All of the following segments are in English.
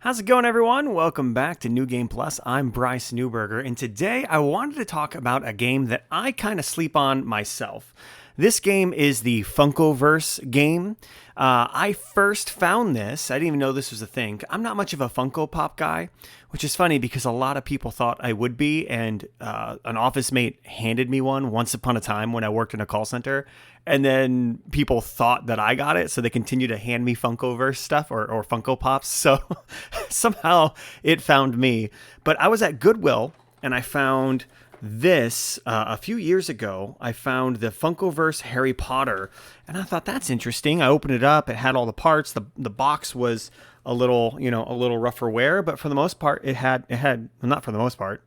How's it going, everyone? Welcome back to New Game Plus. I'm Bryce Newberger, and today I wanted to talk about a game that I kind of sleep on myself. This game is the Funkoverse game. I first found this, I didn't even know this was a thing. I'm not much of a Funko Pop guy, which is funny because a lot of people thought I would be, and an office mate handed me one once upon a time when I worked in a call center, and then people thought that I got it, so they continue to hand me Funkoverse stuff or Funko Pops, so somehow it found me. But I was at Goodwill, and I found this a few years ago. I found the Funkoverse Harry Potter, and I thought that's interesting. I opened it up. It had all the parts. The box was a little rougher wear, but for the most part, it had well, not for the most part.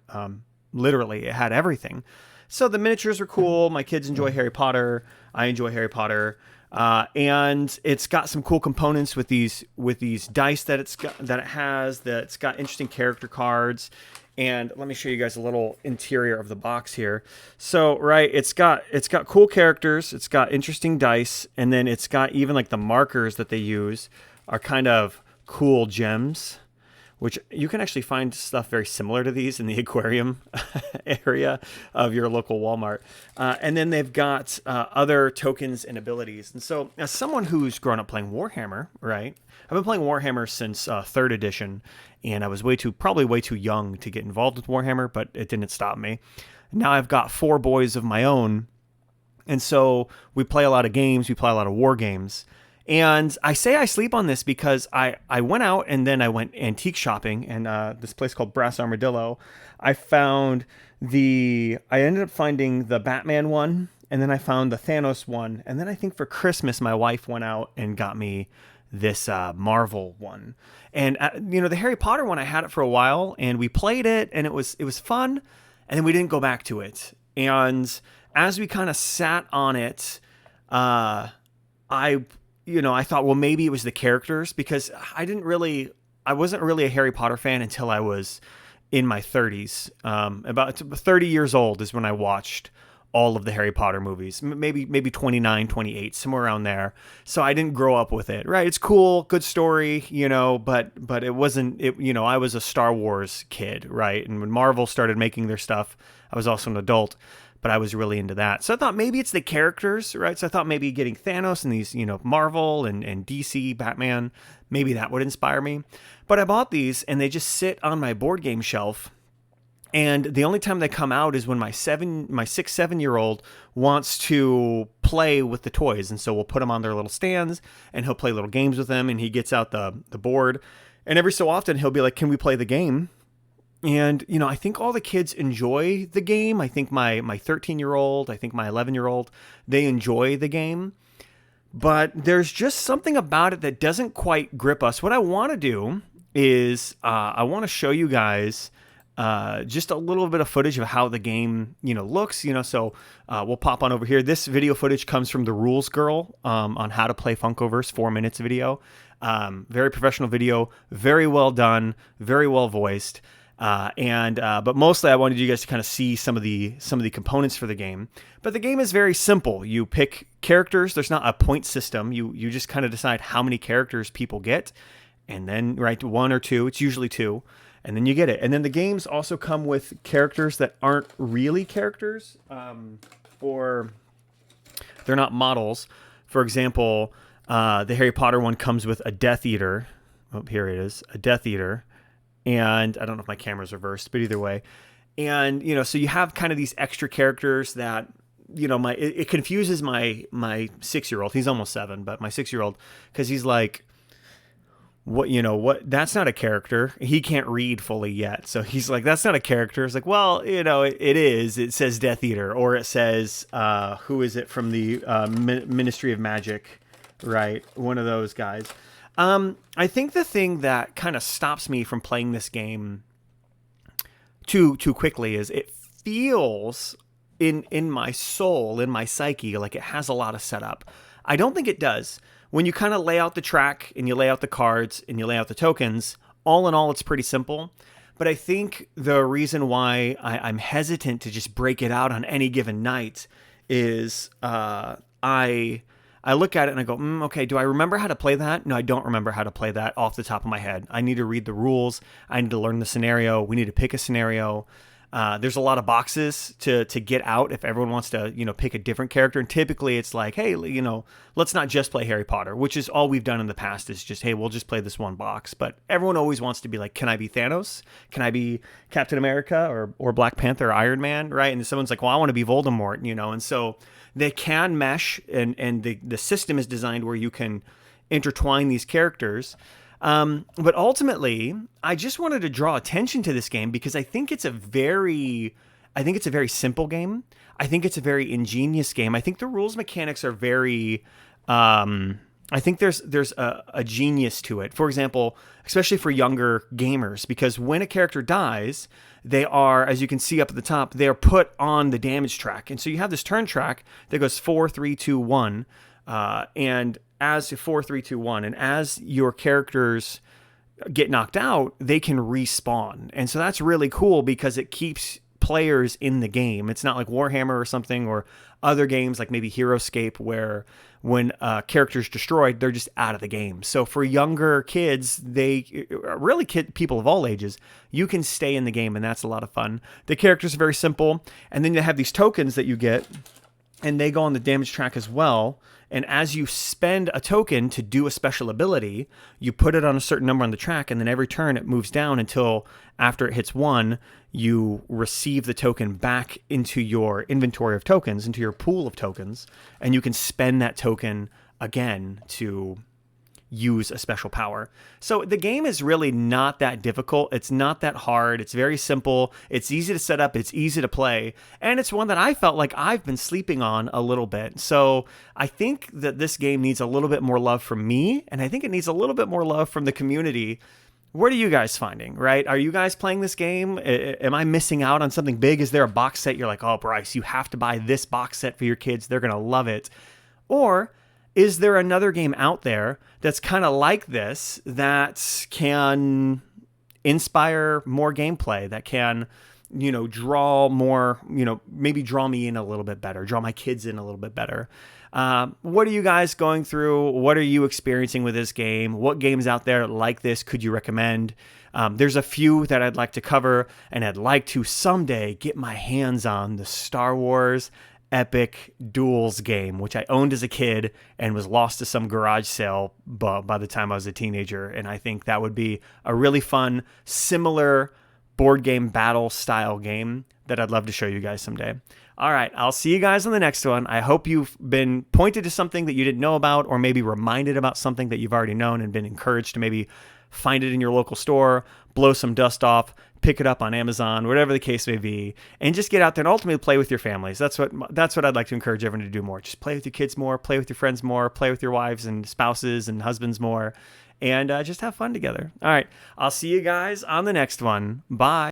Literally, it had everything. So the miniatures are cool. My kids enjoy Harry Potter. I enjoy Harry Potter. And it's got some cool components with these dice that it has. That it's got interesting character cards. And let me show you guys a little interior of the box here. So, right, it's got cool characters, it's got interesting dice, and then it's got even like the markers that they use are kind of cool gems, which you can actually find stuff very similar to these in the aquarium area of your local Walmart. And then they've got other tokens and abilities. And so as someone who's grown up playing Warhammer, right? I've been playing Warhammer since 3rd edition, and I was probably way too young to get involved with Warhammer, but it didn't stop me. Now I've got 4 boys of my own, and so we play a lot of games, we play a lot of war games. And I say I sleep on this because I went out and then I went antique shopping, and this place called Brass Armadillo. I ended up finding the Batman one, and then I found the Thanos one. And then I think for Christmas, my wife went out and got me this Marvel one. And, the Harry Potter one, I had it for a while, and we played it, and it was fun, and then we didn't go back to it. And as we kind of sat on it, I thought, well, maybe it was the characters, because I wasn't really a Harry Potter fan until I was in my 30s. About 30 years old is when I watched all of the Harry Potter movies, maybe 29, 28, somewhere around there. So I didn't grow up with it, right? It's cool, good story, but it wasn't, I was a Star Wars kid, right? And when Marvel started making their stuff, I was also an adult, but I was really into that. So I thought maybe it's the characters, right? So I thought maybe getting Thanos and these, Marvel and DC, Batman, maybe that would inspire me. But I bought these, and they just sit on my board game shelf. And the only time they come out is when my 6-7-year-old wants to play with the toys. And so we'll put them on their little stands, and he'll play little games with them, and he gets out the board. And every so often he'll be like, can we play the game? And, I think all the kids enjoy the game. I think my 13-year-old, I think my 11-year-old, they enjoy the game. But there's just something about it that doesn't quite grip us. What I want to do is I want to show you guys just a little bit of footage of how the game, looks, so we'll pop on over here. This video footage comes from the Rules Girl on how to play Funkoverse, 4 minutes video. Very professional video, very well done, very well voiced. But mostly I wanted you guys to kind of see some of the components for the game. But the game is very simple. You pick characters. There's not a point system. You just kind of decide how many characters people get, and then right, 1 or 2. It's usually 2. And then you get it. And then the games also come with characters that aren't really characters, or they're not models. For example, the Harry Potter one comes with a Death Eater. Oh, here it is, a Death Eater. And I don't know if my camera's reversed, but either way. And, so you have kind of these extra characters that, it confuses my 6-year-old. He's almost 7, but my 6-year-old, because he's like, what, that's not a character. He can't read fully yet. So he's like, that's not a character. It's like, well, it is. It says Death Eater, or it says, who is it from the Ministry of Magic, right? One of those guys. I think the thing that kind of stops me from playing this game too quickly is it feels in my soul, in my psyche, like it has a lot of setup. I don't think it does. When you kind of lay out the track and you lay out the cards and you lay out the tokens, all in all, it's pretty simple. But I think the reason why I'm hesitant to just break it out on any given night is I I look at it and I go, okay, do I remember how to play that? No, I don't remember how to play that off the top of my head. I need to read the rules. I need to learn the scenario. We need to pick a scenario. There's a lot of boxes to get out if everyone wants to, pick a different character. And typically it's like, hey, let's not just play Harry Potter, which is all we've done in the past is just, hey, we'll just play this one box. But everyone always wants to be like, can I be Thanos? Can I be Captain America or Black Panther or Iron Man, right? And someone's like, well, I want to be Voldemort, And so they can mesh, and the system is designed where you can intertwine these characters. But ultimately, I just wanted to draw attention to this game because I think it's a very simple game. I think it's a very ingenious game. I think the rules mechanics are very, I think there's a genius to it. For example, especially for younger gamers, because when a character dies, they are, as you can see up at the top, they are put on the damage track. And so you have this turn track that goes 4, 3, 2, 1. And as 4, 3, 2, 1, and as your characters get knocked out, they can respawn. And so that's really cool because it keeps players in the game. It's not like Warhammer or something, or other games like maybe HeroScape, where when a character's destroyed, they're just out of the game. So for younger kids, people of all ages, you can stay in the game, and that's a lot of fun. The characters are very simple, and then you have these tokens that you get, and they go on the damage track as well. And as you spend a token to do a special ability, you put it on a certain number on the track, and then every turn it moves down until after it hits 1, you receive the token back into your inventory of tokens, into your pool of tokens, and you can spend that token again to use a special power. So the game is really not that difficult. It's not that hard. It's very simple. It's easy to set up. It's easy to play. And it's one that I felt like I've been sleeping on a little bit. So I think that this game needs a little bit more love from me, and I think it needs a little bit more love from the community. What are you guys finding, right? Are you guys playing this game? Am I missing out on something big? Is there a box set you're like, oh, Bryce, you have to buy this box set for your kids. They're going to love it. Or is there another game out there that's kind of like this that can inspire more gameplay, that can, draw more, maybe draw me in a little bit better, draw my kids in a little bit better? What are you guys going through? What are you experiencing with this game? What games out there like this could you recommend? There's a few that I'd like to cover, and I'd like to someday get my hands on the Star Wars Epic Duels game, which I owned as a kid and was lost to some garage sale by the time I was a teenager. And I think that would be a really fun, similar board game battle style game that I'd love to show you guys someday. All right, I'll see you guys on the next one. I hope you've been pointed to something that you didn't know about, or maybe reminded about something that you've already known and been encouraged to maybe find it in your local store, blow some dust off, pick it up on Amazon, whatever the case may be, and just get out there and ultimately play with your families. That's what I'd like to encourage everyone to do more. Just play with your kids more, play with your friends more, play with your wives and spouses and husbands more, and just have fun together. All right, I'll see you guys on the next one. Bye.